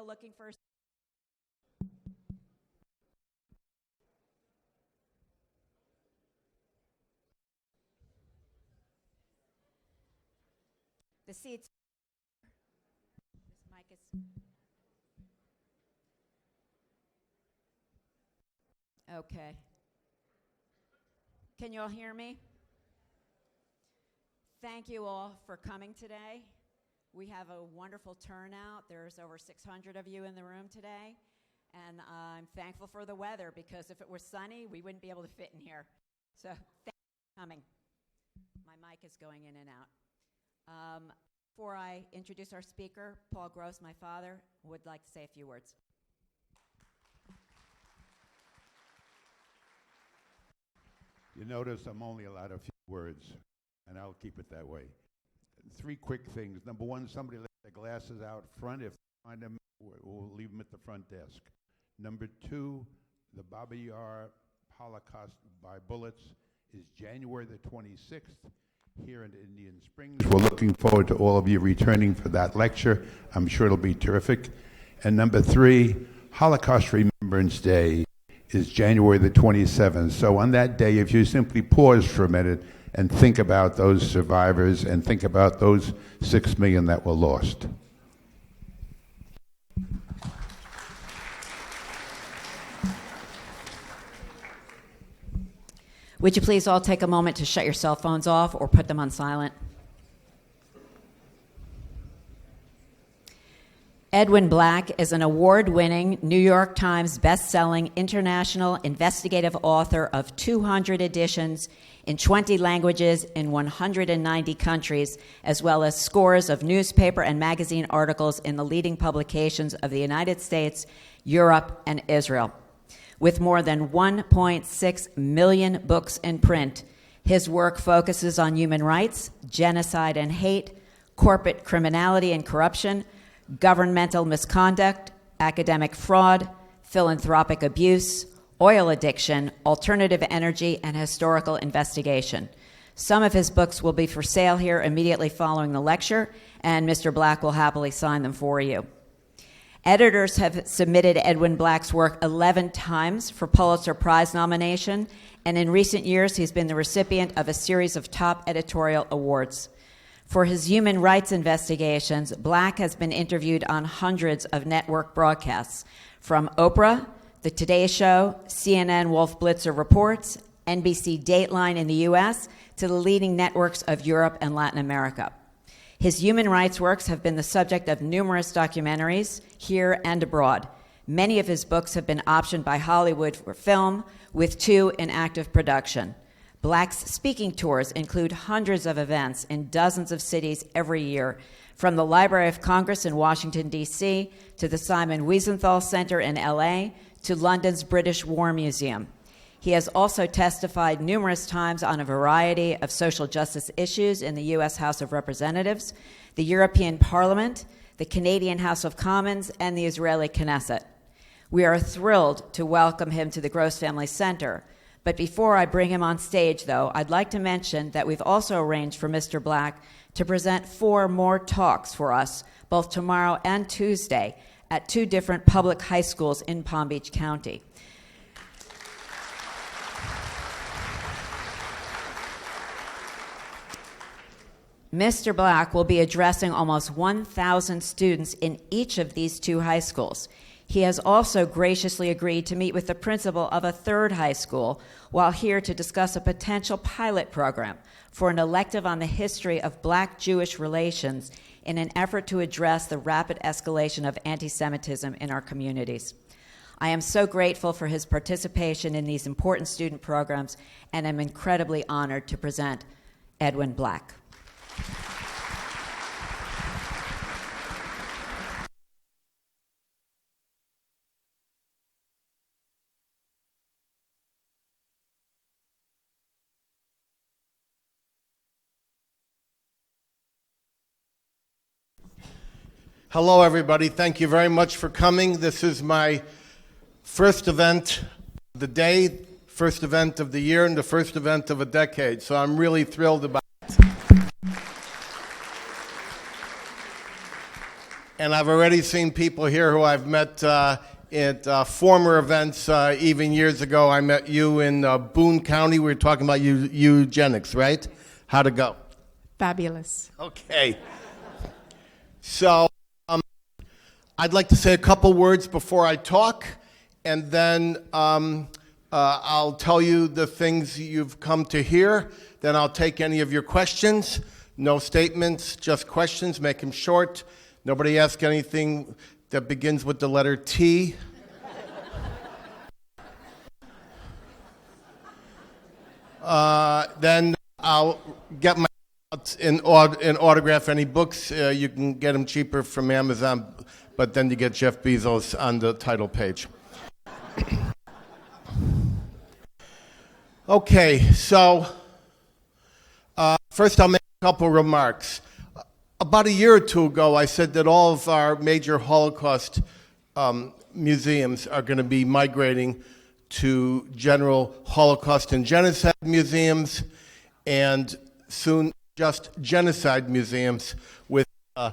still looking for... The seats... This mic is... Okay. Can you all hear me? Thank you all for coming today. We have a wonderful turnout. There's over 600 of you in the room today. And I'm thankful for the weather, because if it were sunny, we wouldn't be able to fit in here. So thank you for coming. My mic is going in and out. Before I introduce our speaker, Paul Gross, my father, would like to say a few words. You notice I'm only allowed a few words, and I'll keep it that way. 3 quick things. Number 1, somebody let their glasses out front. If we find them, we'll leave them at the front desk. Number 2, the Baba Yar Holocaust by Bullets is January the 26th here in Indian Springs. We're looking forward to all of you returning for that lecture. I'm sure it'll be terrific. And number 3, Holocaust Remembrance Day is January the 27th. So on that day, if you simply pause for a minute and think about those survivors and think about those 6 million that were lost. Would you please all take a moment to shut your cell phones off or put them on silent? Edwin Black is an award-winning, New York Times best-selling international investigative author of 200 editions in 20 languages in 190 countries, as well as scores of newspaper and magazine articles in the leading publications of the United States, Europe, and Israel. With more than 1.6 million books in print, his work focuses on human rights, genocide and hate, corporate criminality and corruption, governmental misconduct, academic fraud, philanthropic abuse, oil addiction, alternative energy, and historical investigation. Some of his books will be for sale here immediately following the lecture, and Mr. Black will happily sign them for you. Editors have submitted Edwin Black's work 11 times for Pulitzer Prize nomination, and in recent years he's been the recipient of a series of top editorial awards. For his human rights investigations, Black has been interviewed on hundreds of network broadcasts, from Oprah, The Today Show, CNN Wolf Blitzer Reports, NBC Dateline in the U.S., to the leading networks of Europe and Latin America. His human rights works have been the subject of numerous documentaries here and abroad. Many of his books have been optioned by Hollywood for film, with 2 in active production. Black's speaking tours include hundreds of events in dozens of cities every year, from the Library of Congress in Washington, D.C., to the Simon Wiesenthal Center in L.A., to London's British War Museum. He has also testified numerous times on a variety of social justice issues in the U.S. House of Representatives, the European Parliament, the Canadian House of Commons, and the Israeli Knesset. We are thrilled to welcome him to the Gross Family Center. But before I bring him on stage, though, I'd like to mention that we've also arranged for Mr. Black to present 4 more talks for us, both tomorrow and Tuesday, at 2 different public high schools in Palm Beach County. Mr. Black will be addressing almost 1,000 students in each of these 2 high schools. He has also graciously agreed to meet with the principal of a 3rd high school while here to discuss a potential pilot program for an elective on the history of Black-Jewish relations in an effort to address the rapid escalation of anti-Semitism in our communities. I am so grateful for his participation in these important student programs, and I'm incredibly honored to present Edwin Black. Hello, everybody. Thank you very much for coming. This is my first event of the day, first event of the year, and the first event of a decade. So I'm really thrilled about it. And I've already seen people here who I've met at former events, even years ago. I met you in Boone County. We were talking about eugenics, right? How'd it go? Fabulous. Okay. So I'd like to say a couple words before I talk, and then I'll tell you the things you've come to hear. Then I'll take any of your questions. No statements, just questions. Make them short. Nobody ask anything that begins with the letter T. Then I'll get my and autograph any books. You can get them cheaper from Amazon, but then you get Jeff Bezos on the title page. Okay, so first I'll make a couple remarks. About a year or two ago, I said that all of our major Holocaust museums are going to be migrating to general Holocaust and genocide museums, and soon just genocide museums with a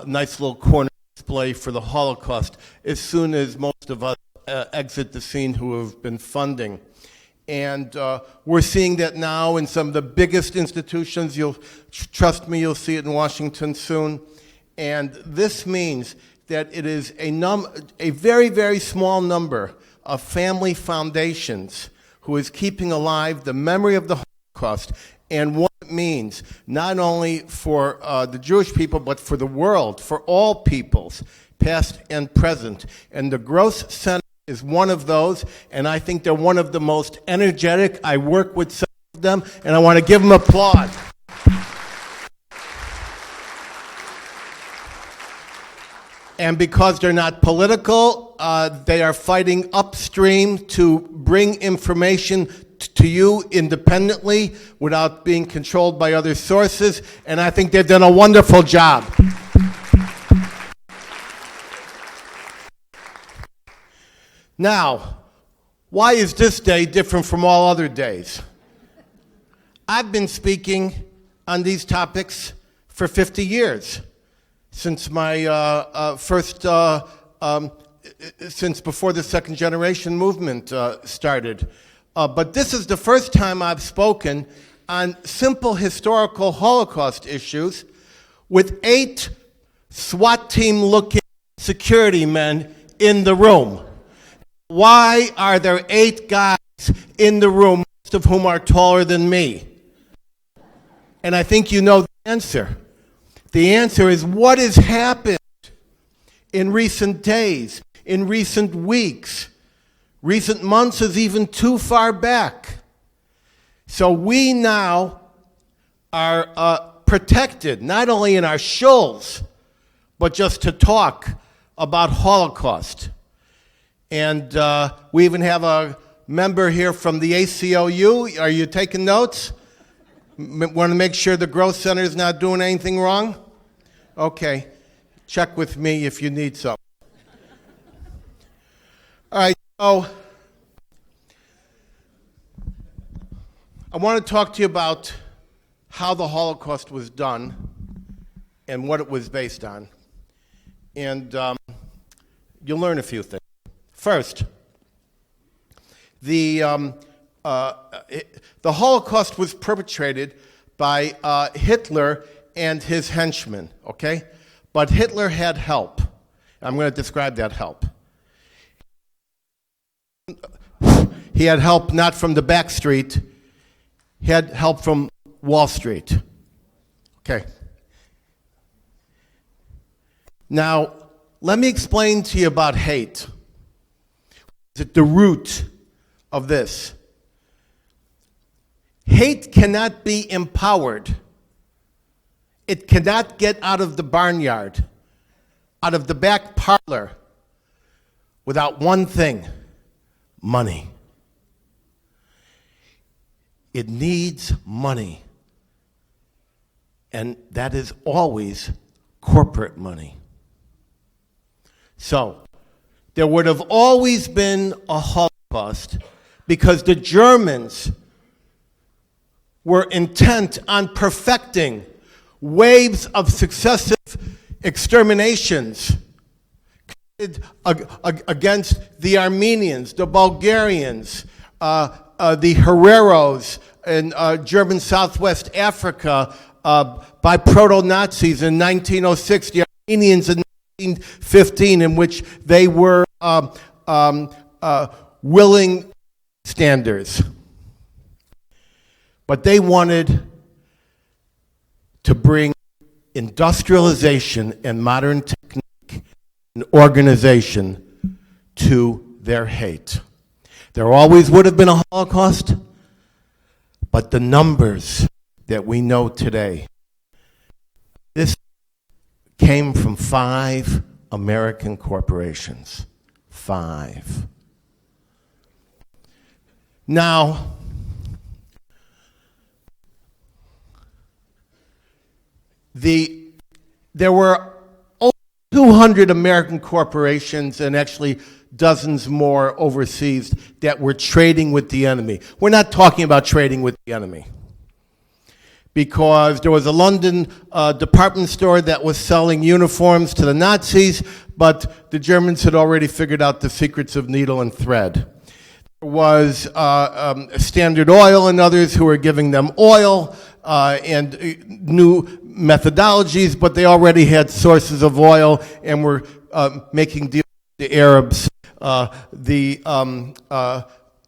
nice little corner display for the Holocaust as soon as most of us exit the scene who have been funding. And we're seeing that now in some of the biggest institutions. You'll trust me, you'll see it in Washington soon. And this means that it is a very, very small number of family foundations who is keeping alive the memory of the Holocaust and what it means, not only for the Jewish people, but for the world, for all peoples, past and present. And the Gross Center is one of those, and I think they're one of the most energetic. I work with some of them, and I want to give them applause. And because they're not political, they are fighting upstream to bring information to you independently without being controlled by other sources, and I think they've done a wonderful job. Now, why is this day different from all other days? I've been speaking on these topics for 50 years, since my since before the second generation movement started. But this is the first time I've spoken on simple historical Holocaust issues with 8 SWAT team-looking security men in the room. Why are there 8 guys in the room, most of whom are taller than me? And I think you know the answer. The answer is what has happened in recent days, in recent weeks. Recent months is even too far back. So we now are protected, not only in our shulls, but just to talk about Holocaust. And we even have a member here from the ACLU. Are you taking notes? Want to make sure the Growth Center is not doing anything wrong? Okay. Check with me if you need some. All right, so I want to talk to you about how the Holocaust was done and what it was based on. And you'll learn a few things. First, the Holocaust was perpetrated by Hitler and his henchmen, okay? But Hitler had help. I'm going to describe that help. He had help not from the back street. He had help from Wall Street. Okay. Now, let me explain to you about hate. It's at the root of this. Hate cannot be empowered. It cannot get out of the barnyard, out of the back parlor, without one thing: money. It needs money. And that is always corporate money. So, there would have always been a Holocaust because the Germans were intent on perfecting waves of successive exterminations against the Armenians, the Bulgarians, the Herreros in German Southwest Africa by proto-Nazis in 1906, the Armenians in 1915, in which they were willing standers. But they wanted to bring industrialization and modern technique and organization to their hate. There always would have been a Holocaust, but the numbers that we know today, this came from 5 American corporations. 5. Now, there were over 200 American corporations and actually dozens more overseas that were trading with the enemy. We're not talking about trading with the enemy, because there was a London department store that was selling uniforms to the Nazis, but the Germans had already figured out the secrets of needle and thread. There was Standard Oil and others who were giving them oil and new methodologies, but they already had sources of oil and were making deals with the Arabs.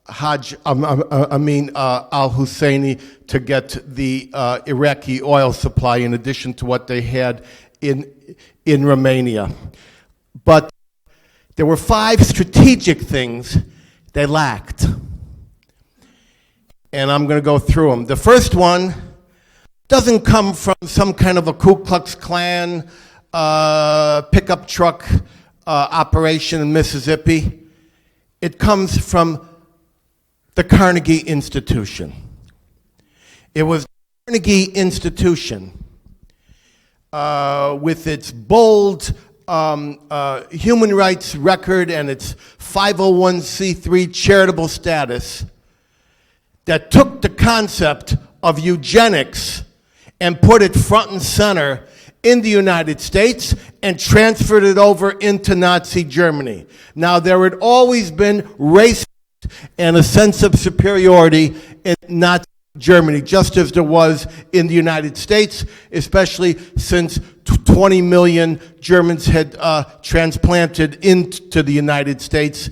Hajj Amin al-Husseini to get the Iraqi oil supply in addition to what they had in Romania. But there were 5 strategic things they lacked. And I'm going to go through them. The first one doesn't come from some kind of a Ku Klux Klan pickup truck operation in Mississippi. It comes from the Carnegie Institution. It was the Carnegie Institution with its bold human rights record and its 501c3 charitable status that took the concept of eugenics and put it front and center in the United States and transferred it over into Nazi Germany. Now, there had always been racism and a sense of superiority in Nazi Germany, just as there was in the United States, especially since 20 million Germans had transplanted into the United States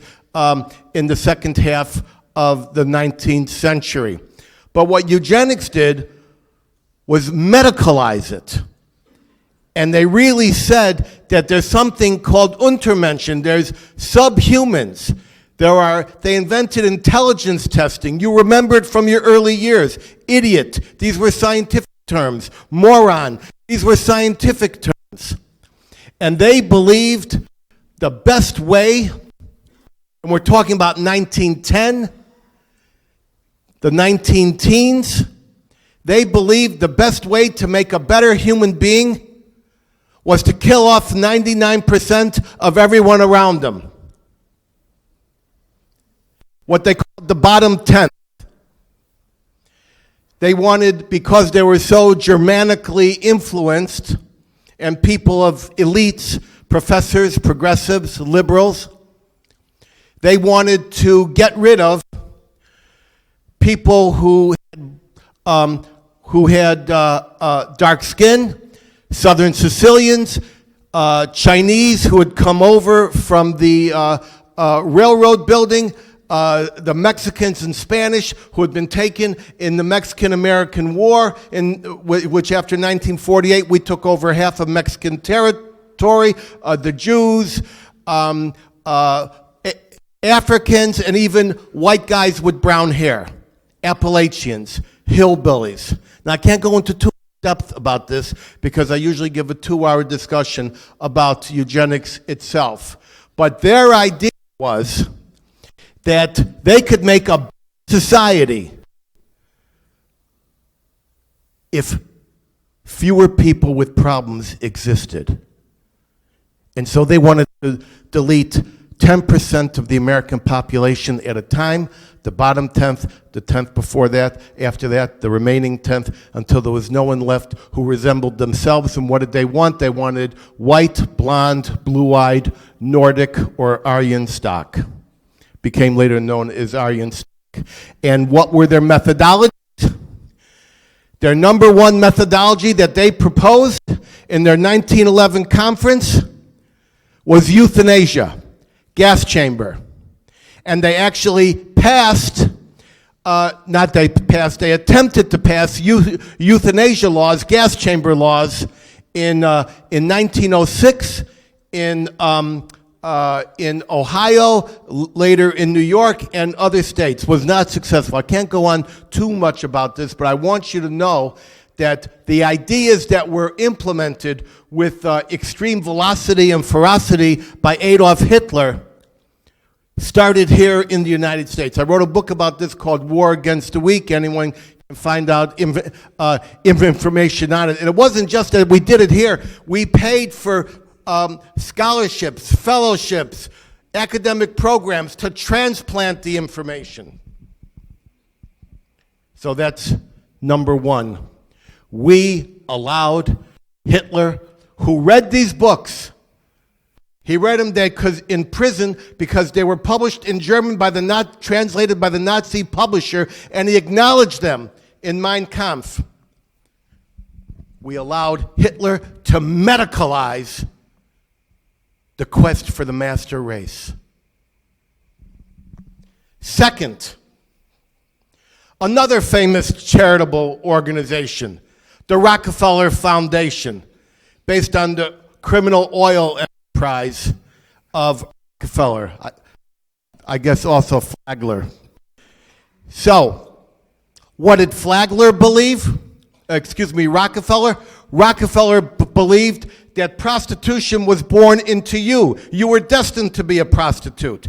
in the second half of the 19th century. But what eugenics did was medicalize it. And they really said that there's something called Untermenschen, there's subhumans. They invented intelligence testing. You remember it from your early years. Idiot, these were scientific terms. Moron, these were scientific terms. And they believed the best way, and we're talking about 1910, the 19-teens, they believed the best way to make a better human being was to kill off 99% of everyone around them. What they called the bottom 10th. They wanted, because they were so Germanically influenced, and people of elites, professors, progressives, liberals, they wanted to get rid of people who had dark skin, Southern Sicilians, Chinese who had come over from the railroad building, the Mexicans and Spanish who had been taken in the Mexican-American War, in which after 1948 we took over half of Mexican territory, the Jews, Africans, and even white guys with brown hair, Appalachians, hillbillies. Now, I can't go into too much depth about this because I usually give a 2-hour discussion about eugenics itself. But their idea was that they could make a society if fewer people with problems existed. And so they wanted to delete 10% of the American population at a time, the bottom 10th, the 10th before that, after that, the remaining 10th, until there was no one left who resembled themselves. And what did they want? They wanted white, blonde, blue-eyed, Nordic, or Aryan stock. Became later known as Aryan stock. And what were their methodologies? Their number one methodology that they proposed in their 1911 conference was euthanasia, gas chamber. And they actually passed, they attempted to pass euthanasia laws, gas chamber laws, in 1906 in Ohio, later in New York, and other states. Was not successful. I can't go on too much about this, but I want you to know that the ideas that were implemented with extreme velocity and ferocity by Adolf Hitler started here in the United States. I wrote a book about this called War Against the Weak. Anyone can find out information on it. And it wasn't just that we did it here. We paid for scholarships, fellowships, academic programs to transplant the information. So that's number one. We allowed Hitler, who read these books, he read them in prison because they were published in German translated by the Nazi publisher, and he acknowledged them in Mein Kampf. We allowed Hitler to medicalize the quest for the master race. Second, another famous charitable organization, the Rockefeller Foundation, based on the criminal oil enterprise of Rockefeller. I guess also Flagler. So, what did Flagler believe? Rockefeller? Rockefeller believed that prostitution was born into you. You were destined to be a prostitute.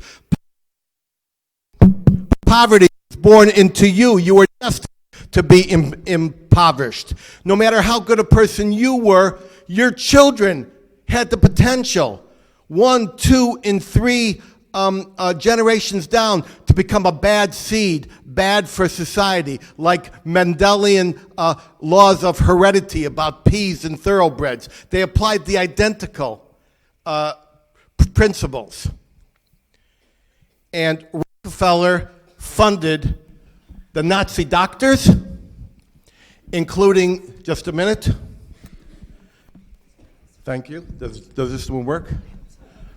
Poverty was born into you. You were destined to be impoverished. No matter how good a person you were, your children had the potential, 1, 2, and 3 generations down, to become a bad seed, bad for society, like Mendelian laws of heredity about peas and thoroughbreds. They applied the identical principles. And Rockefeller funded the Nazi doctors, including, just a minute. Thank you. Does this one work?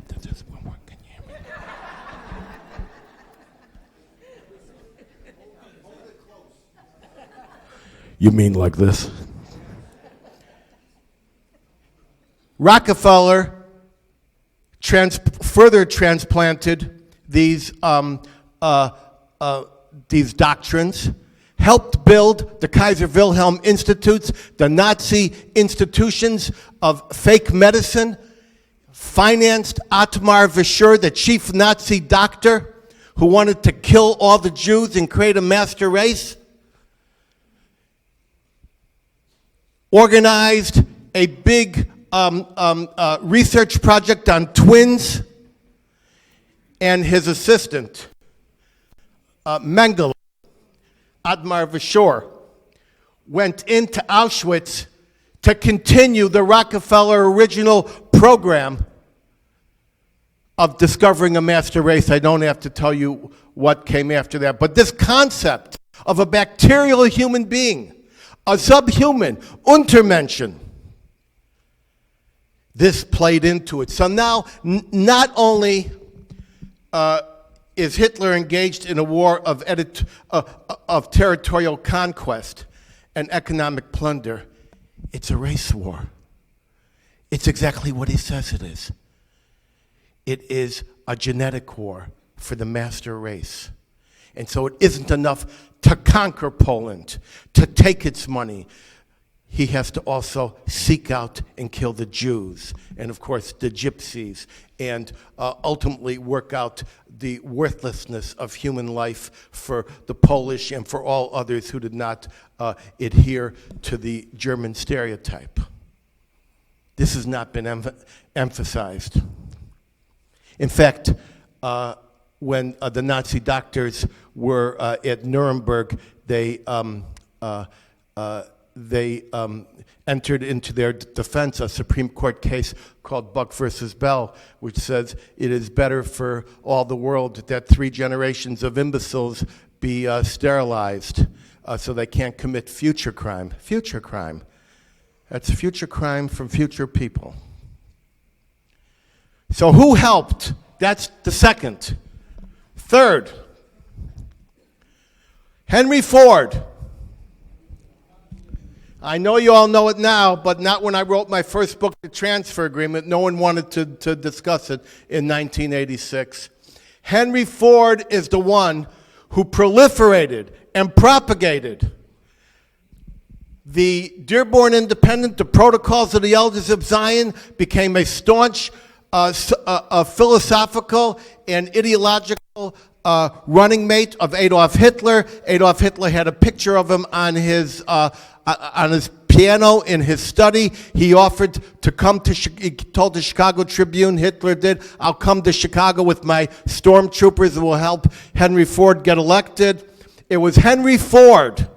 Does this one work? Can you hear me? You mean like this? Rockefeller further transplanted these doctrines, helped build the Kaiser Wilhelm Institutes, the Nazi institutions of fake medicine, financed Otmar Fischer, the chief Nazi doctor who wanted to kill all the Jews and create a master race, organized a big research project on twins, and his assistant, Mengele, Otmar Fischer, went into Auschwitz to continue the Rockefeller original program of discovering a master race. I don't have to tell you what came after that. But this concept of a bacterial human being, a subhuman, Untermenschen, this played into it. So now, not only is Hitler engaged in a war of territorial conquest and economic plunder, it's a race war. It's exactly what he says it is. It is a genetic war for the master race. And so it isn't enough to conquer Poland, to take its money. He has to also seek out and kill the Jews, and of course the gypsies, and ultimately work out the worthlessness of human life for the Polish and for all others who did not adhere to the German stereotype. This has not been emphasized. In fact, when the Nazi doctors were at Nuremberg, they entered into their defense a Supreme Court case called Buck versus Bell, which says it is better for all the world that 3 generations of imbeciles be sterilized so they can't commit future crime. Future crime. That's future crime from future people. So who helped? That's the second. Third, Henry Ford. I know you all know it now, but not when I wrote my first book, The Transfer Agreement. No one wanted to discuss it in 1986. Henry Ford is the one who proliferated and propagated the Dearborn Independent, the Protocols of the Elders of Zion, became a staunch philosophical and ideological running mate of Adolf Hitler. Adolf Hitler had a picture of him on his piano in his study. He offered to come to, he told the Chicago Tribune, Hitler did, I'll come to Chicago with my stormtroopers and will help Henry Ford get elected. It was Henry Ford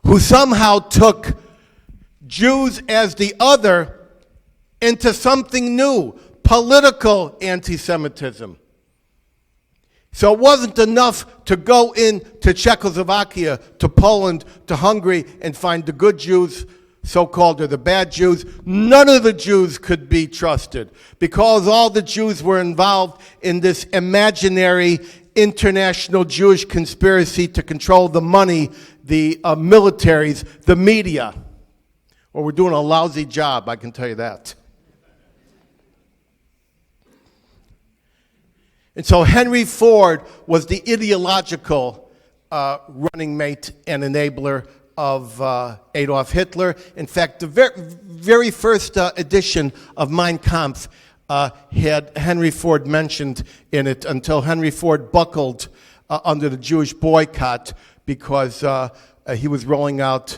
who somehow took Jews as the other into something new, political anti-Semitism. So it wasn't enough to go into Czechoslovakia, to Poland, to Hungary, and find the good Jews, so-called, or the bad Jews. None of the Jews could be trusted because all the Jews were involved in this imaginary international Jewish conspiracy to control the money, the militaries, the media. Well, we're doing a lousy job, I can tell you that. And so Henry Ford was the ideological running mate and enabler of Adolf Hitler. In fact, the very first edition of Mein Kampf had Henry Ford mentioned in it until Henry Ford buckled under the Jewish boycott because he was rolling out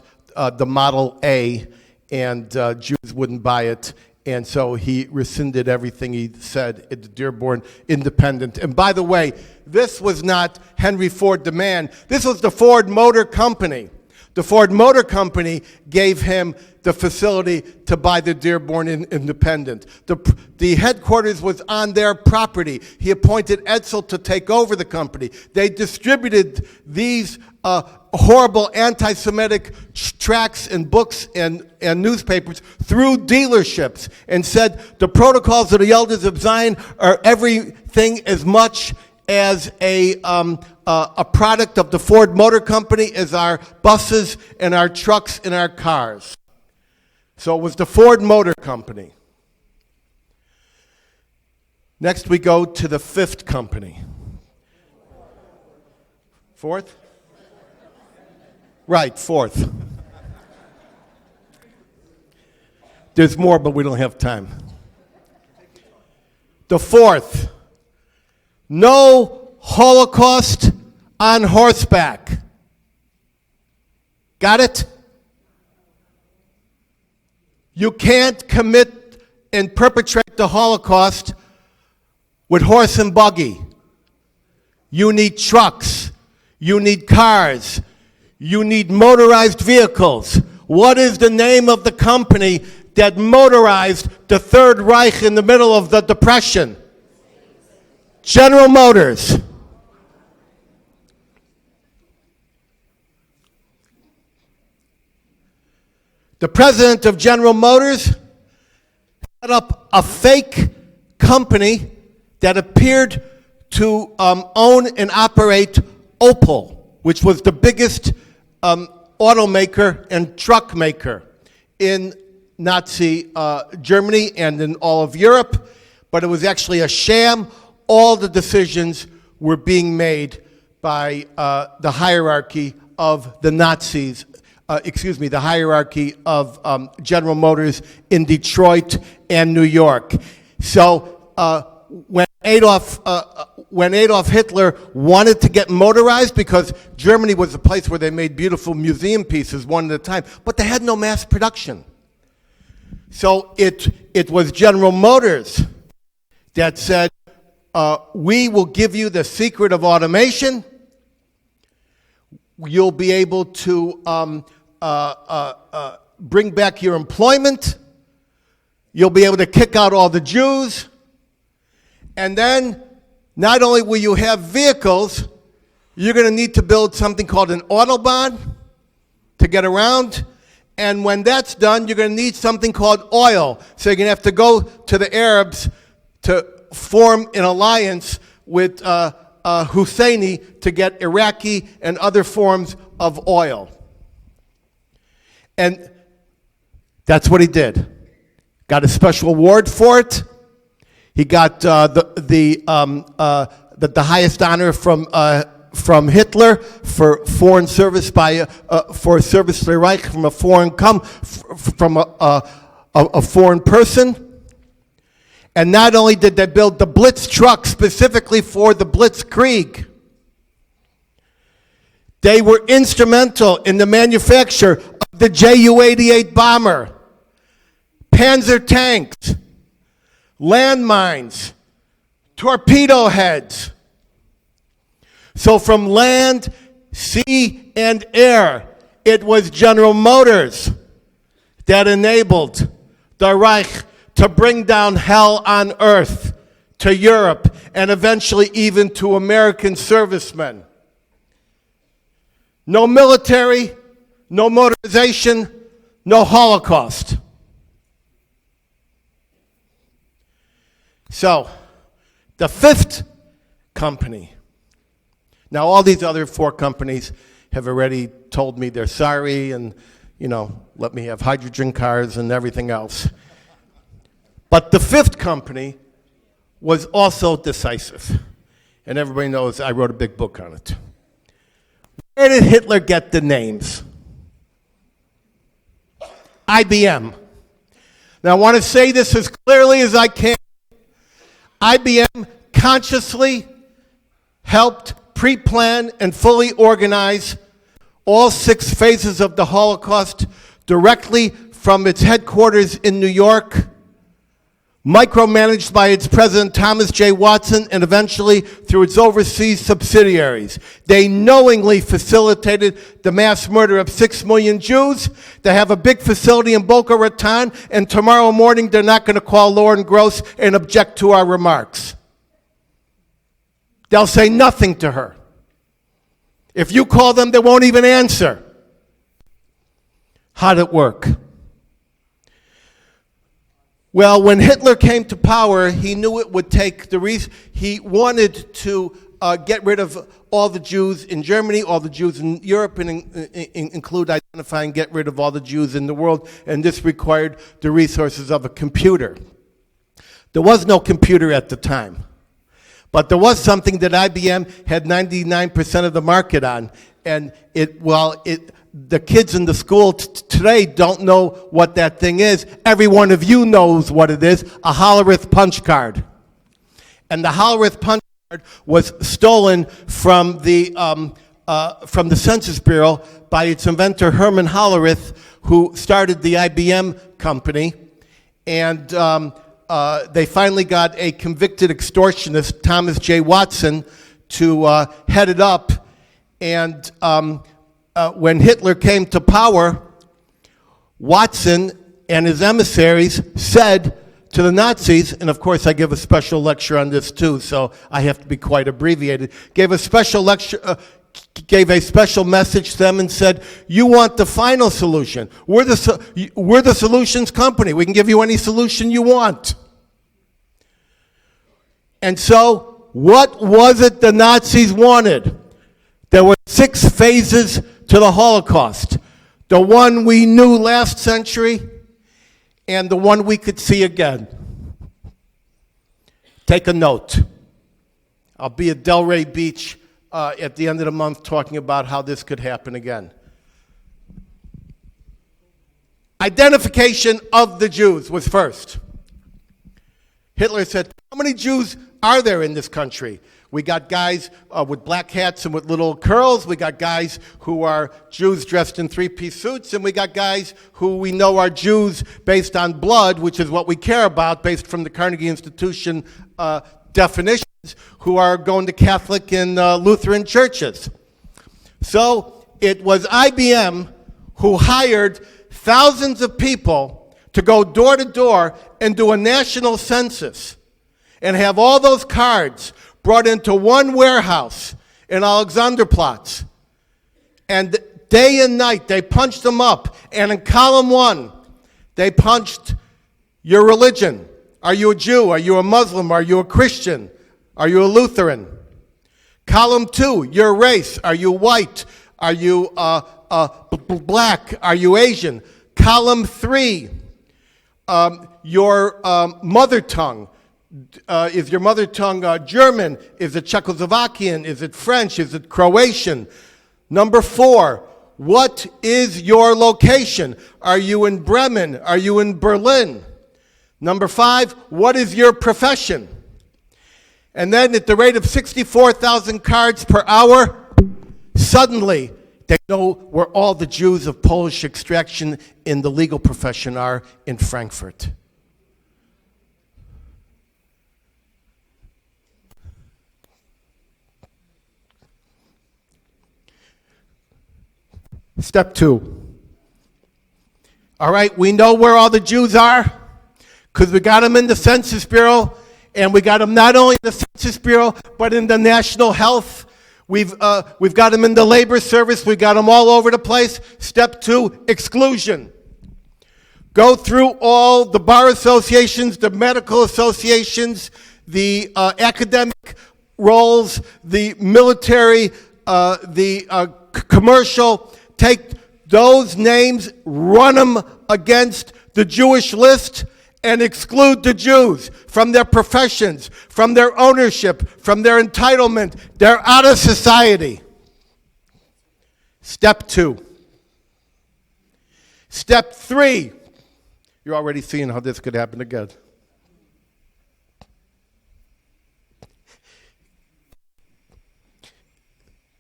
the Model A and Jews wouldn't buy it. And so he rescinded everything he said at the Dearborn Independent. And by the way, this was not Henry Ford the man. This was the Ford Motor Company. The Ford Motor Company gave him the facility to buy the Dearborn Independent. The headquarters was on their property. He appointed Edsel to take over the company. They distributed these horrible anti-Semitic tracts and books and newspapers through dealerships and said the Protocols of the Elders of Zion are everything as much as a product of the Ford Motor Company as our buses and our trucks and our cars. So it was the Ford Motor Company. Next we go to the fifth company. Fourth? Right, fourth. There's more, but we don't have time. The fourth. No Holocaust on horseback. Got it? You can't commit and perpetrate the Holocaust with horse and buggy. You need trucks. You need cars. You need motorized vehicles. What is the name of the company that motorized the Third Reich in the middle of the Depression? General Motors. The president of General Motors set up a fake company that appeared to own and operate Opel, which was the biggest automaker and truck maker in Nazi Germany and in all of Europe, but it was actually a sham. All the decisions were being made by the hierarchy of the Nazis, the hierarchy of General Motors in Detroit and New York. So when Adolf Hitler wanted to get motorized, because Germany was a place where they made beautiful museum pieces one at a time, but they had no mass production. So it was General Motors that said, we will give you the secret of automation. You'll be able to bring back your employment. You'll be able to kick out all the Jews. And then, not only will you have vehicles, you're going to need to build something called an Autobahn to get around. And when that's done, you're going to need something called oil. So you're going to have to go to the Arabs to form an alliance with Husseini to get Iraqi and other forms of oil. And that's what he did. Got a special award for it. He got the highest honor from Hitler for foreign service for service to the Reich from a foreign person. And not only did they build the Blitz truck specifically for the Blitzkrieg, they were instrumental in the manufacture of the Ju-88 bomber, Panzer tanks, landmines, torpedo heads. So from land, sea, and air, it was General Motors that enabled the Reich to bring down hell on earth to Europe and eventually even to American servicemen. No military, no motorization, no Holocaust. So, the fifth company. Now, all these other four companies have already told me they're sorry and, let me have hydrogen cars and everything else. But the fifth company was also decisive. And everybody knows I wrote a big book on it. Where did Hitler get the names? IBM. Now, I want to say this as clearly as I can. IBM consciously helped pre-plan and fully organize all 6 phases of the Holocaust directly from its headquarters in New York, micromanaged by its president Thomas J. Watson, and eventually through its overseas subsidiaries. They knowingly facilitated the mass murder of 6 million Jews. They have a big facility in Boca Raton, and tomorrow morning they're not going to call Lauren Gross and object to our remarks. They'll say nothing to her. If you call them, they won't even answer. How'd it work? Well, when Hitler came to power, he knew it would take he wanted to get rid of all the Jews in Germany, all the Jews in Europe, and include identifying, get rid of all the Jews in the world, and this required the resources of a computer. There was no computer at the time, but there was something that IBM had 99% of the market on, and the kids in the school today don't know what that thing is. Every one of you knows what it is, a Hollerith punch card. And the Hollerith punch card was stolen from the Census Bureau by its inventor, Herman Hollerith, who started the IBM company. And they finally got a convicted extortionist, Thomas J. Watson, to head it up. And when Hitler came to power, Watson and his emissaries said to the Nazis, and of course I give a special lecture on this too, so I have to be quite abbreviated, gave a special message to them and said, you want the final solution. We're the solutions company. We can give you any solution you want. And so, what was it the Nazis wanted? There were 6 phases to the Holocaust. The one we knew last century and the one we could see again. Take a note. I'll be at Delray Beach at the end of the month talking about how this could happen again. Identification of the Jews was first. Hitler said, how many Jews are there in this country? We got guys with black hats and with little curls. We got guys who are Jews dressed in 3-piece suits. And we got guys who we know are Jews based on blood, which is what we care about based from the Carnegie Institution definition. who are going to Catholic and Lutheran churches. So it was IBM who hired thousands of people to go door to door and do a national census and have all those cards brought into one warehouse in Alexanderplatz. And day and night, they punched them up. And in column 1, they punched your religion. Are you a Jew? Are you a Muslim? Are you a Christian? Are you a Lutheran? Column 2, your race. Are you white? Are you black? Are you Asian? Column 3, your mother tongue. Is your mother tongue German? Is it Czechoslovakian? Is it French? Is it Croatian? Number 4, what is your location? Are you in Bremen? Are you in Berlin? Number 5, what is your profession? And then at the rate of 64,000 cards per hour, suddenly they know where all the Jews of Polish extraction in the legal profession are in Frankfurt. Step 2. All right, we know where all the Jews are because we got them in the Census Bureau, and we got them not only in the Census Bureau, but in the National Health. We've got them in the Labor Service. We got them all over the place. Step 2, exclusion. Go through all the bar associations, the medical associations, the academic roles, the military, the commercial. Take those names, run them against the Jewish list, and exclude the Jews from their professions, from their ownership, from their entitlement. They're out of society. Step 2. Step 3. You're already seeing how this could happen again.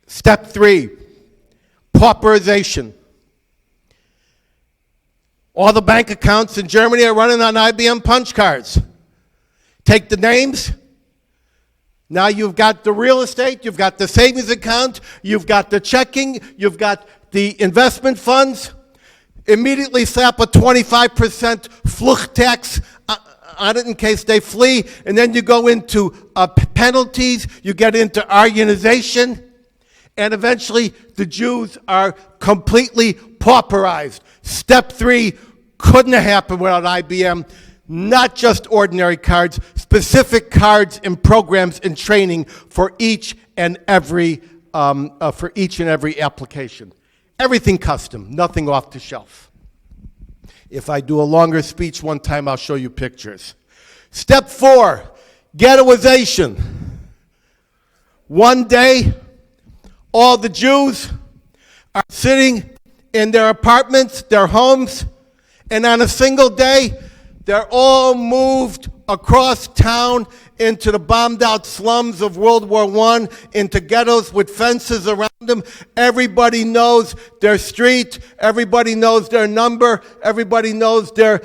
Step 3. Pauperization. All the bank accounts in Germany are running on IBM punch cards. Take the names. Now you've got the real estate, you've got the savings account, you've got the checking, you've got the investment funds. Immediately slap a 25% flucht tax on it in case they flee. And then you go into penalties, you get into organization. And eventually, the Jews are completely pauperized. Step 3 couldn't have happened without IBM. Not just ordinary cards, specific cards and programs and training for each and every application. Everything custom, nothing off the shelf. If I do a longer speech one time, I'll show you pictures. Step 4, ghettoization. One day, all the Jews are sitting in their apartments, their homes, and on a single day, they're all moved across town into the bombed-out slums of World War I, into ghettos with fences around them. Everybody knows their street. Everybody knows their number. Everybody knows their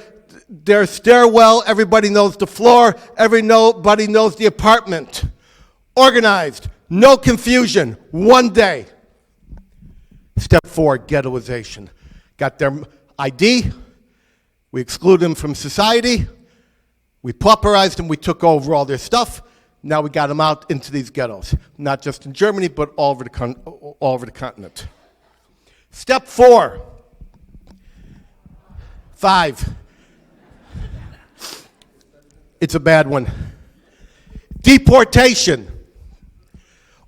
stairwell. Everybody knows the floor. Everybody knows the apartment. Organized. No confusion. One day. Step 4, ghettoization. Got their ID. We exclude them from society. We pauperized them. We took over all their stuff. Now we got them out into these ghettos. Not just in Germany, but all over the continent. Step 4. 5. It's a bad one. Deportation.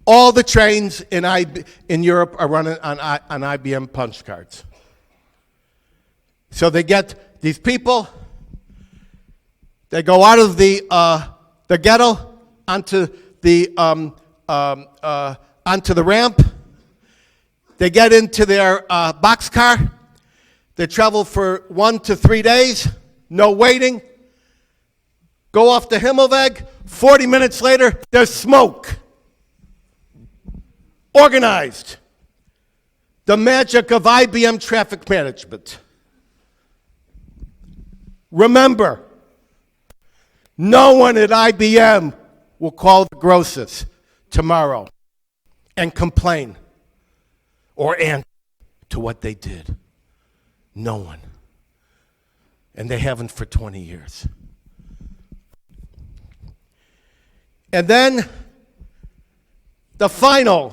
All the trains in Europe are running on IBM punch cards. So they get these people, they go out of the ghetto onto the ramp. They get into their boxcar. They travel for 1 to 3 days, no waiting. Go off the Himmelweg. 40 minutes later, there's smoke. Organized. The magic of IBM traffic management. Remember, no one at IBM will call the grocers tomorrow and complain or answer to what they did? No one. And they haven't for 20 years. And then the final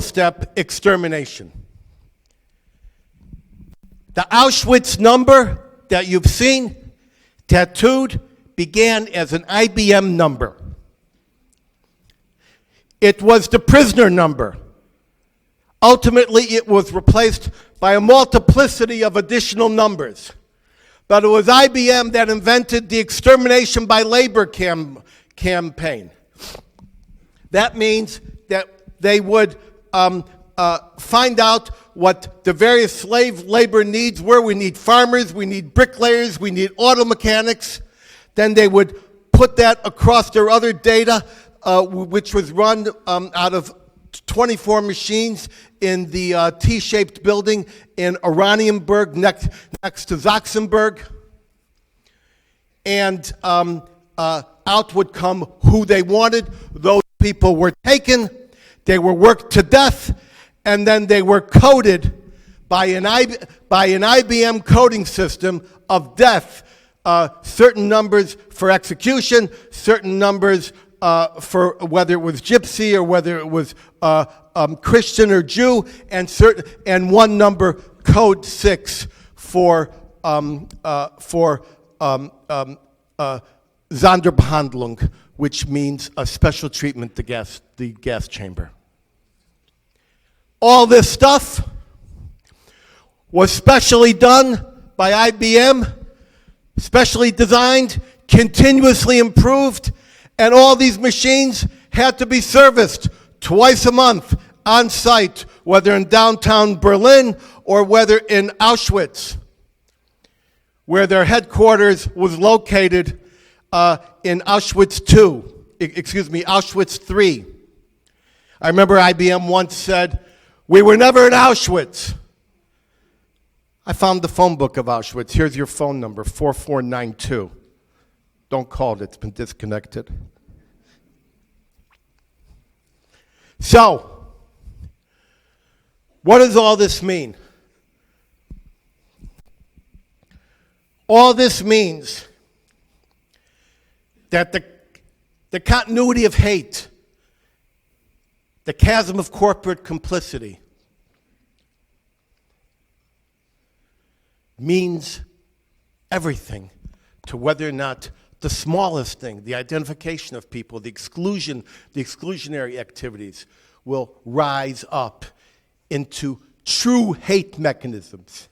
step, extermination. The Auschwitz number that you've seen tattooed began as an IBM number. It was the prisoner number. Ultimately, it was replaced by a multiplicity of additional numbers. But it was IBM that invented the extermination by labor campaign. That means that they would find out what the various slave labor needs were. We need farmers, we need bricklayers, we need auto mechanics. Then they would put that across their other data, which was run out of 24 machines in the T-shaped building in Oranienburg next to Sachsenberg. And out would come who they wanted. Those people were taken, they were worked to death, and then they were coded by an IBM coding system of death. Certain numbers for execution, certain numbers for whether it was gypsy or whether it was Christian or Jew, and one number, code 6, for Sonderbehandlung, which means a special treatment, the gas chamber. All this stuff was specially done by IBM, specially designed, continuously improved, and all these machines had to be serviced twice a month on site, whether in downtown Berlin or whether in Auschwitz, where their headquarters was located in Auschwitz III. I remember IBM once said, "We were never in Auschwitz." I found the phone book of Auschwitz. Here's your phone number, 4492. Don't call it, it's been disconnected. So, what does all this mean? All this means that the continuity of hate, the chasm of corporate complicity, means everything to whether or not the smallest thing, the identification of people, the exclusionary activities, will rise up into true hate mechanisms.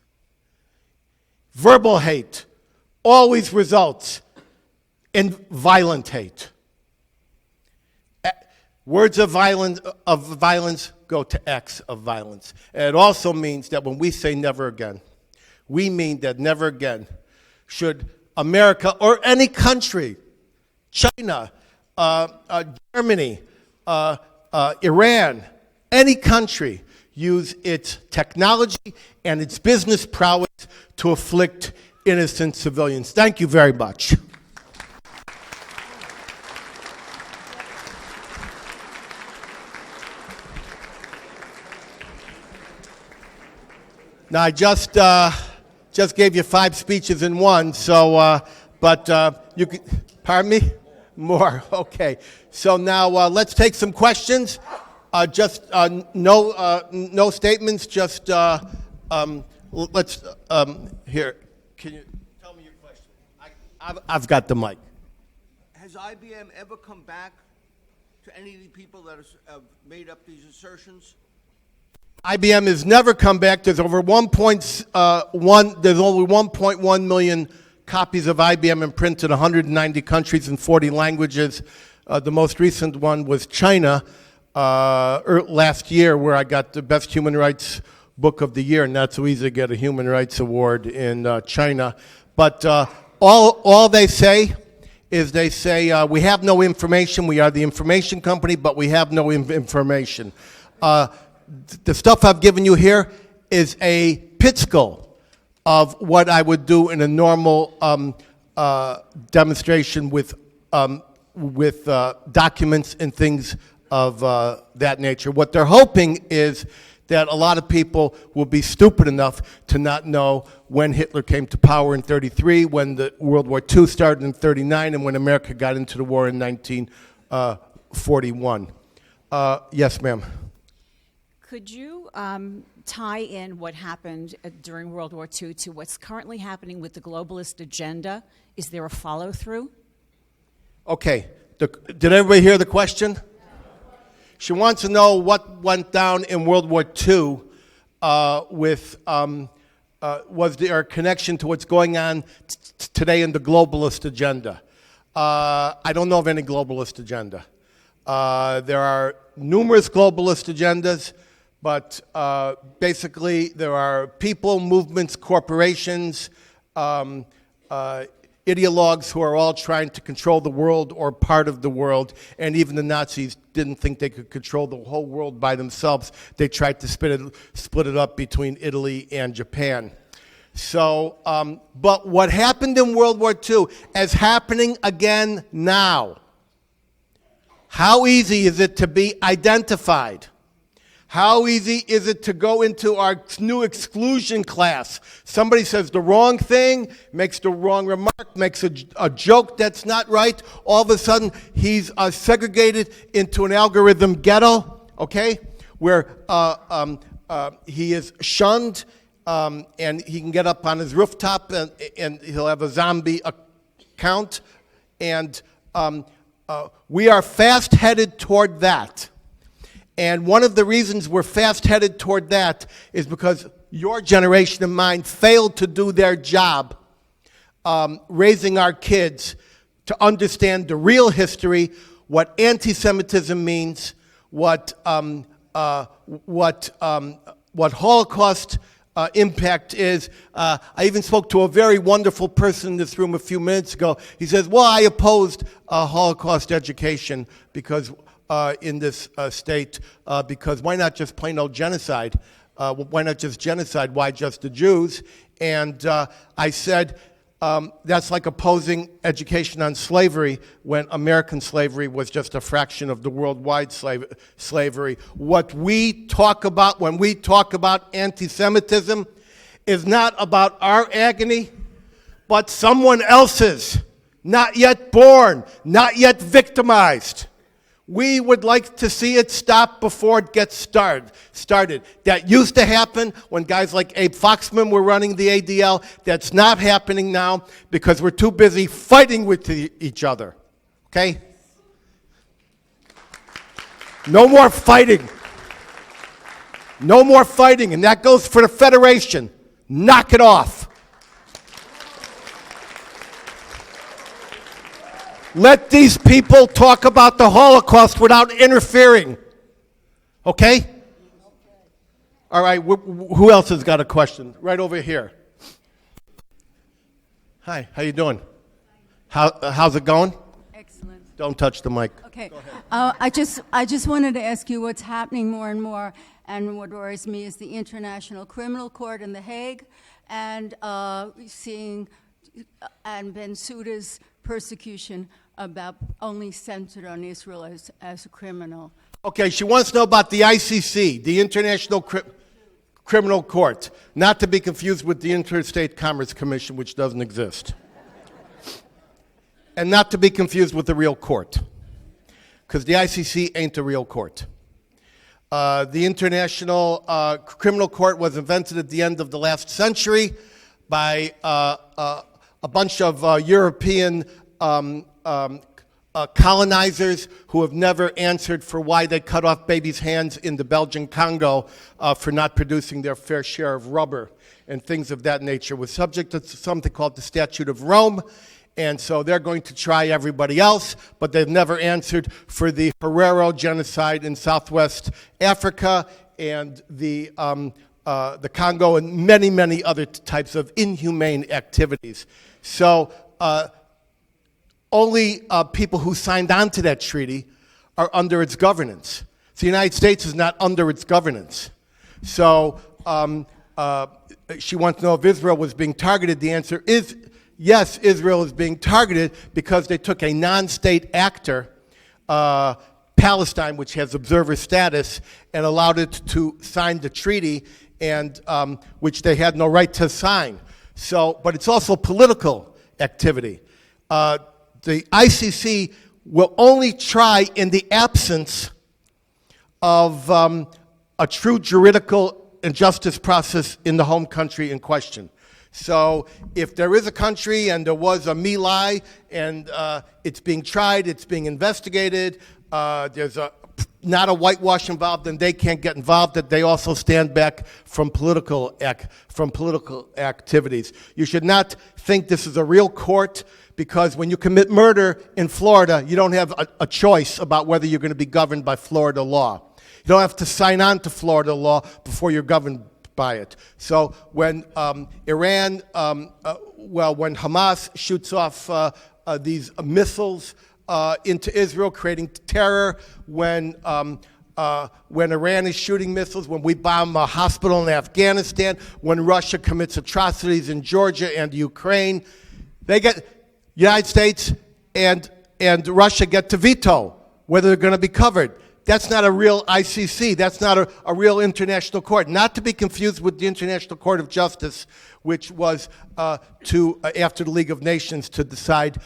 Verbal hate always results in violent hate. Words of violence go to acts of violence. And it also means that when we say never again, we mean that never again should America or any country, China, Germany, Iran, any country, use its technology and its business prowess to afflict innocent civilians. Thank you very much. Now, I just gave you 5 speeches in one, so, you can, pardon me? More, okay. So now let's take some questions. No statements, just, let's, here, can you tell me your question? I've got the mic. Has IBM ever come back to any of the people that have made up these assertions? IBM has never come back. There's over 1.1 million copies of IBM in print in 190 countries and 40 languages. The most recent one was China last year, where I got the best human rights book of the year. Not so easy to get a human rights award in China. But all they say is we have no information. We are the information company, but we have no information. The stuff I've given you here is a pit skull of what I would do in a normal demonstration with documents and things of that nature. What they're hoping is that a lot of people will be stupid enough to not know when Hitler came to power in 1933, when the World War II started in 1939, and when America got into the war in 1941. Yes, ma'am. Could you tie in what happened during World War II to what's currently happening with the globalist agenda? Is there a follow-through? Okay. Did everybody hear the question? She wants to know what went down in World War II was there a connection to what's going on today in the globalist agenda. I don't know of any globalist agenda. There are numerous globalist agendas, but basically there are people, movements, corporations, ideologues who are all trying to control the world or part of the world, and even the Nazis didn't think they could control the whole world by themselves. They tried to split it up between Italy and Japan. So, but what happened in World War II is happening again now. How easy is it to be identified? How easy is it to go into our new exclusion class? Somebody says the wrong thing, makes the wrong remark, makes a joke that's not right. All of a sudden, he's segregated into an algorithm ghetto, okay, where he is shunned, and he can get up on his rooftop and he'll have a zombie account. And we are fast headed toward that. And one of the reasons we're fast headed toward that is because your generation and mine failed to do their job raising our kids to understand the real history, what anti-Semitism means, what Holocaust impact is. I even spoke to a very wonderful person in this room a few minutes ago. He says, well, I opposed Holocaust education because in this state, because why not just plain old genocide? Why not just genocide? Why just the Jews? And I said, that's like opposing education on slavery when American slavery was just a fraction of the worldwide slavery. What we talk about when we talk about anti-Semitism is not about our agony, but someone else's, not yet born, not yet victimized. We would like to see it stop before it gets started. That used to happen when guys like Abe Foxman were running the ADL. That's not happening now because we're too busy fighting with each other. Okay? No more fighting. No more fighting. And that goes for the Federation. Knock it off. Let these people talk about the Holocaust without interfering. Okay? All right, who else has got a question? Right over here. Hi, how you doing? How's it going? Excellent. Don't touch the mic. Okay. I just wanted to ask you what's happening more and more, and what worries me is the International Criminal Court in The Hague, and seeing and Bensouda's persecution about only centered on Israel as a criminal. Okay, she wants to know about the ICC, the International Criminal Court, not to be confused with the Interstate Commerce Commission, which doesn't exist. And not to be confused with the real court, because the ICC ain't a real court. The International Criminal Court was invented at the end of the last century by a bunch of European colonizers who have never answered for why they cut off babies' hands in the Belgian Congo for not producing their fair share of rubber and things of that nature. Was subject to something called the Statute of Rome, and so they're going to try everybody else, but they've never answered for the Herero genocide in Southwest Africa and the Congo and many, many other types of inhumane activities. So only people who signed on to that treaty are under its governance. So the United States is not under its governance. So she wants to know if Israel was being targeted. The answer is yes, Israel is being targeted because they took a non-state actor, Palestine, which has observer status, and allowed it to sign the treaty, and which they had no right to sign. So, but it's also political activity. The ICC will only try in the absence of a true juridical and justice process in the home country in question. So if there is a country and there was a My Lai and it's being tried, it's being investigated, there's not a whitewash involved, then they can't get involved. That they also stand back from political activities. You should not think this is a real court, because when you commit murder in Florida, you don't have a choice about whether you're going to be governed by Florida law. You don't have to sign on to Florida law before you're governed by it. So when when Hamas shoots off these missiles into Israel, creating terror, when Iran is shooting missiles, when we bomb a hospital in Afghanistan, when Russia commits atrocities in Georgia and Ukraine, United States and Russia get to veto whether they're going to be covered. That's not a real ICC. That's not a real international court. Not to be confused with the International Court of Justice, which was after the League of Nations to decide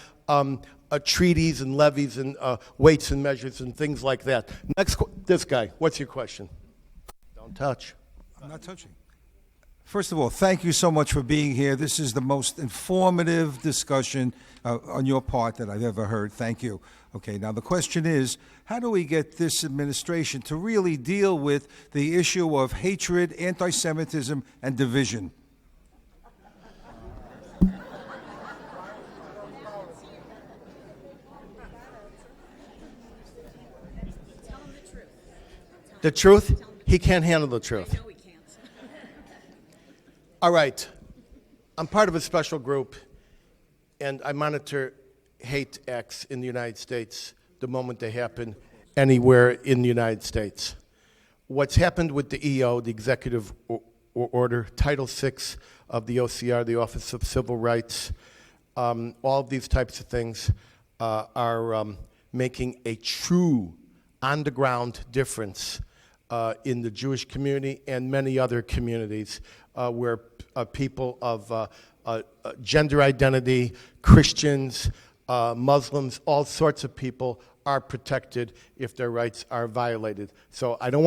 treaties and levies and weights and measures and things like that. Next, this guy. What's your question? Don't touch. I'm not touching. First of all, thank you so much for being here. This is the most informative discussion on your part that I've ever heard. Thank you. Okay, now the question is, how do we get this administration to really deal with the issue of hatred, anti-Semitism, and division? The truth? He can't handle the truth. No, we can't. All right. I'm part of a special group, and I monitor hate acts in the United States the moment they happen anywhere in the United States. What's happened with the EO, the Executive Order, Title VI of the OCR, the Office of Civil Rights, all of these types of things are making a true on-the-ground difference in the Jewish community and many other communities where people of gender identity, Christians, Muslims, all sorts of people are protected if their rights are violated. So I don't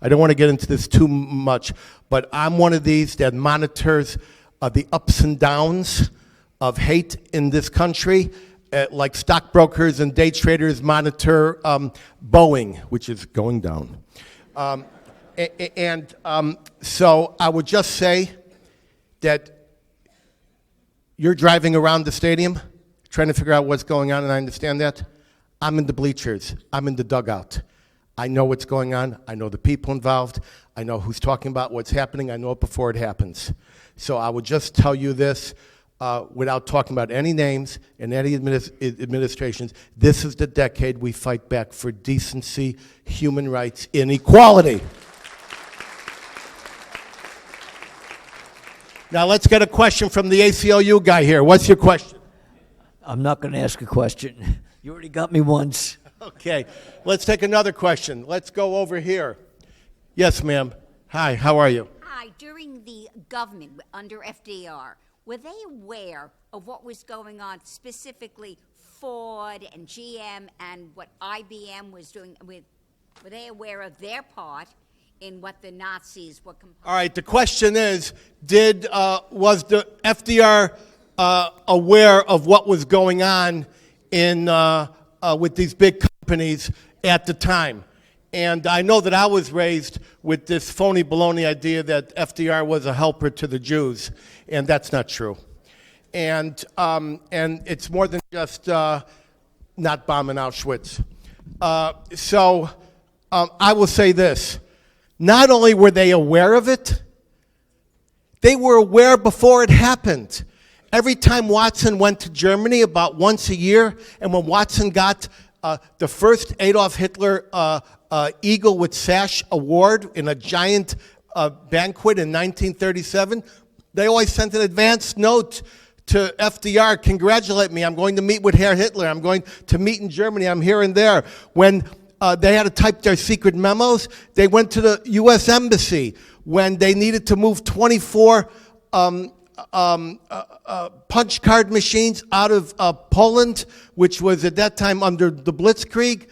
want to get into this too much, but I'm one of these that monitors the ups and downs of hate in this country, like stockbrokers and day traders monitor Boeing, which is going down. So I would just say that you're driving around the stadium trying to figure out what's going on, and I understand that. I'm in the bleachers. I'm in the dugout. I know what's going on. I know the people involved. I know who's talking about what's happening. I know it before it happens. So I would just tell you this without talking about any names and any administrations. This is the decade we fight back for decency, human rights, and equality. Now let's get a question from the ACLU guy here. What's your question? I'm not going to ask a question. You already got me once. Okay, let's take another question. Let's go over here. Yes, ma'am. Hi, how are you? Hi, during the government under FDR, were they aware of what was going on, specifically Ford and GM and what IBM was doing? Were they aware of their part in what the Nazis were composing? All right, the question is, was the FDR aware of what was going on in with these big companies at the time? And I know that I was raised with this phony baloney idea that FDR was a helper to the Jews, and that's not true. And it's more than just not bombing Auschwitz. So I will say this. Not only were they aware of it, they were aware before it happened. Every time Watson went to Germany about once a year, and when Watson got the first Adolf Hitler Eagle with Sash Award in a giant banquet in 1937, They always sent an advance note to FDR, congratulate me, I'm going to meet with Herr Hitler, I'm going to meet in Germany, I'm here and there. When they had to type their secret memos, they went to the U.S. Embassy. When they needed to move 24 punch card machines out of Poland, which was at that time under the Blitzkrieg,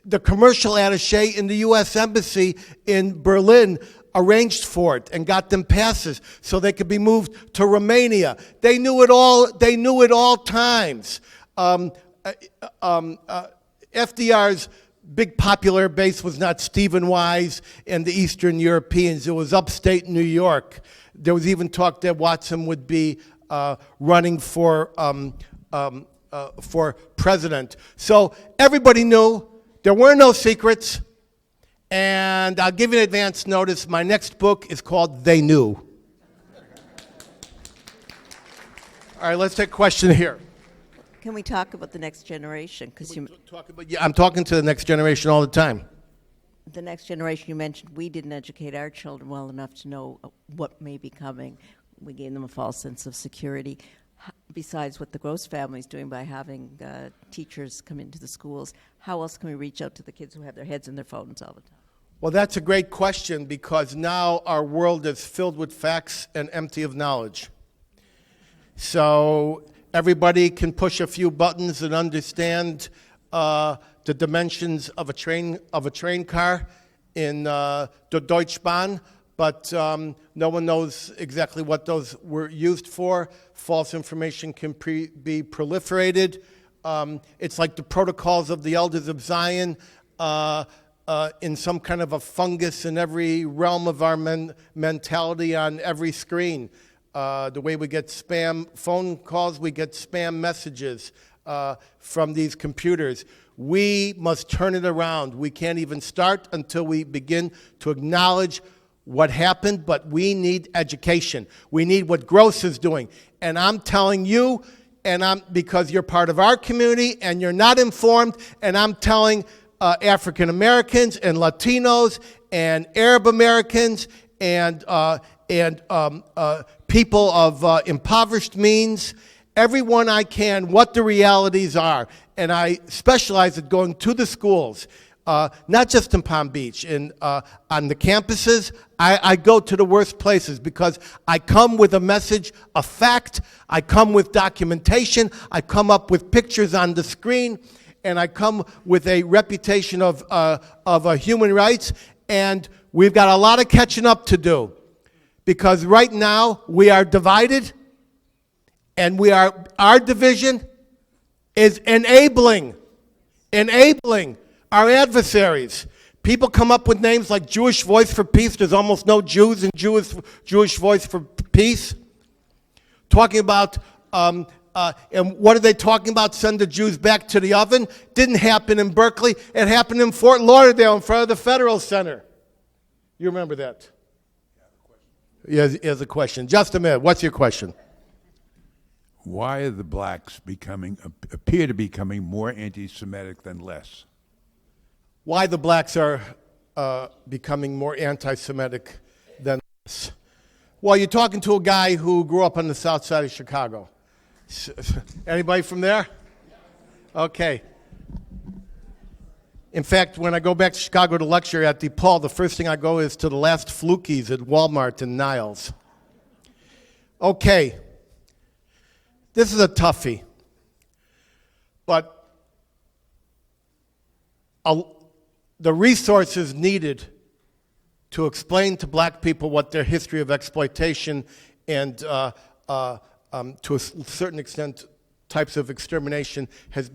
the commercial attaché in the U.S. Embassy in Berlin arranged for it and got them passes so they could be moved to Romania. They knew it all. They knew it all times. FDR's big popular base was not Stephen Wise and the Eastern Europeans. It was upstate New York. There was even talk that Watson would be running for president. So everybody knew. There were no secrets. And I'll give you an advance notice. My next book is called They Knew. All right, let's take a question here. Can we talk about the next generation? Because I'm talking to the next generation all the time. the next generation, you mentioned we didn't educate our children well enough to know what may be coming. We gave them a false sense of security. Besides what the Gross family is doing by having teachers come into the schools, how else can we reach out to the kids who have their heads in their phones all the time? Well, that's a great question, because now our world is filled with facts and empty of knowledge. So everybody can push a few buttons and understand the dimensions of a train car in the Deutsche Bahn, but no one knows exactly what those were used for. False information can be proliferated. It's like the protocols of the Elders of Zion, in some kind of a fungus in every realm of our mentality on every screen. The way we get spam phone calls, we get spam messages from these computers. We must turn it around. We can't even start until we begin to acknowledge what happened, but we need education. We need what Gross is doing. And I'm telling you, because you're part of our community and you're not informed, and I'm telling African Americans and Latinos and Arab Americans and people of impoverished means, everyone I can, what the realities are. And I specialize at going to the schools, not just in Palm Beach, on the campuses. I go to the worst places because I come with a message, a fact. I come with documentation. I come up with pictures on the screen. And I come with a reputation of human rights, and we've got a lot of catching up to do, because right now we are divided, and our division is enabling our adversaries. People come up with names like Jewish Voice for Peace. There's almost no Jews in Jewish Voice for Peace. Talking about and what are they talking about? Send the Jews back to the oven? Didn't happen in Berkeley. It happened in Fort Lauderdale in front of the Federal Center. You remember that? Yeah, he has a question. Just a minute. What's your question? Why are the blacks appear to be becoming more anti-Semitic than less? Why the blacks are becoming more anti-Semitic than less? Well, you're talking to a guy who grew up on the south side of Chicago. Anybody from there? Okay. In fact, when I go back to Chicago to lecture at DePaul, the first thing I go is to the last Flukies at Walmart in Niles. Okay. This is a toughie. But the resources needed to explain to black people what their history of exploitation and to a certain extent, types of extermination has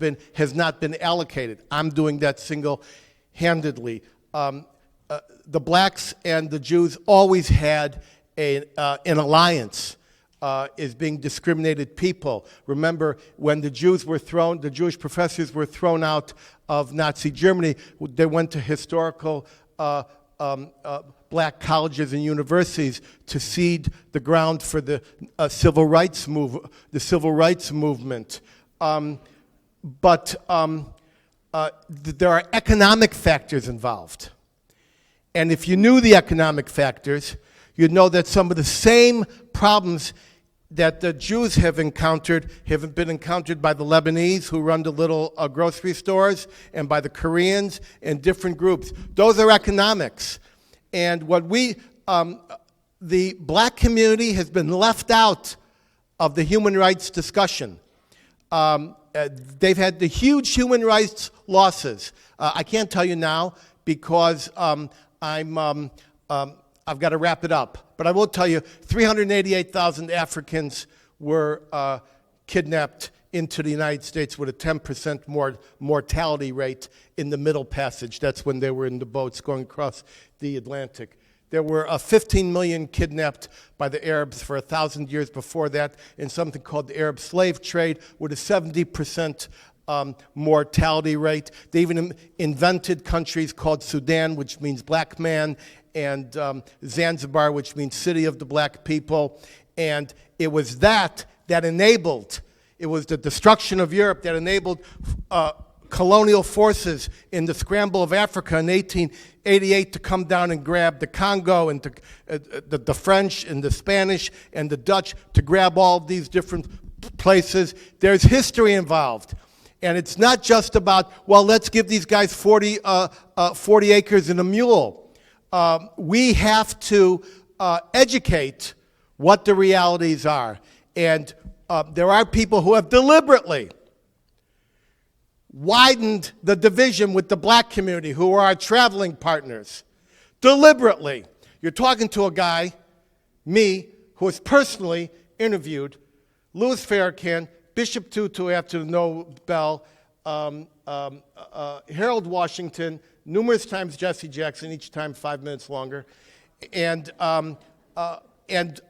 not been allocated. I'm doing that single-handedly. The blacks and the Jews always had an alliance as being discriminated people. Remember, when the Jewish professors were thrown out of Nazi Germany, they went to historical black colleges and universities to seed the ground for the civil rights movement. But there are economic factors involved. And if you knew the economic factors, you'd know that some of the same problems that the Jews have encountered have been encountered by the Lebanese who run the little grocery stores, and by the Koreans and different groups. Those are economics. And what the black community has been left out of the human rights discussion. They've had the huge human rights losses. I can't tell you now because I've got to wrap it up. But I will tell you, 388,000 Africans were kidnapped into the United States with a 10% more mortality rate in the Middle Passage. That's when they were in the boats going across the Atlantic. There were 15 million kidnapped by the Arabs for 1,000 years before that in something called the Arab slave trade with a 70% mortality rate. They even invented countries called Sudan, which means black man, and Zanzibar, which means city of the black people. And it was that enabled, it was the destruction of Europe that enabled colonial forces in the scramble of Africa in 1888 to come down and grab the Congo, and the French and the Spanish and the Dutch to grab all of these different places. There's history involved. And it's not just about, well, let's give these guys 40 acres and a mule. We have to educate what the realities are. And there are people who have deliberately widened the division with the black community, who are our traveling partners. Deliberately. You're talking to a guy, me, who has personally interviewed Louis Farrakhan, Bishop Tutu after the Nobel, Harold Washington, numerous times Jesse Jackson, each time 5 minutes longer, and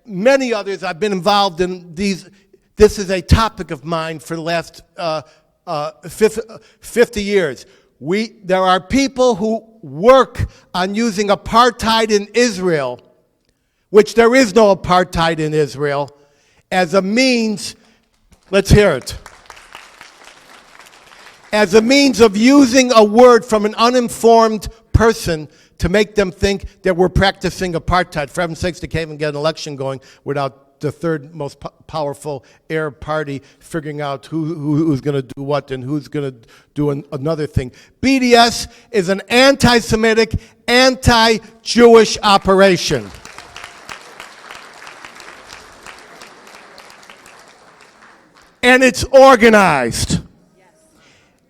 many others. I've been involved in these. This is a topic of mine for the last 50 years. There are people who work on using apartheid in Israel, which there is no apartheid in Israel, as a means, let's hear it, as a means of using a word from an uninformed person to make them think that we're practicing apartheid. For heaven's sakes, they can't even get an election going without the third most powerful Arab party figuring out who's going to do what and who's going to do another thing. BDS is an anti-Semitic, anti-Jewish operation. And it's organized.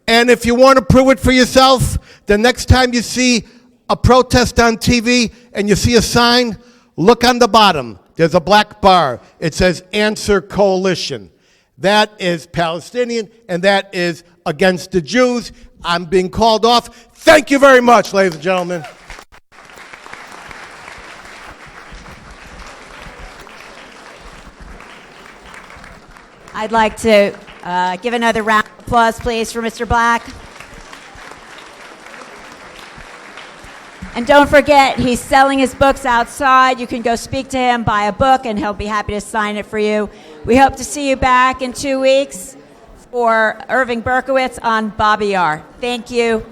And if you want to prove it for yourself, the next time you see a protest on TV and you see a sign, look on the bottom. There's a black bar. It says Answer Coalition. That is Palestinian, and that is against the Jews. I'm being called off. Thank you very much, ladies and gentlemen. I'd like to give another round of applause, please, for Mr. Black. And don't forget, he's selling his books outside. You can go speak to him, buy a book, and he'll be happy to sign it for you. We hope to see you back in 2 weeks for Irving Berkowitz on Bobby R. Thank you.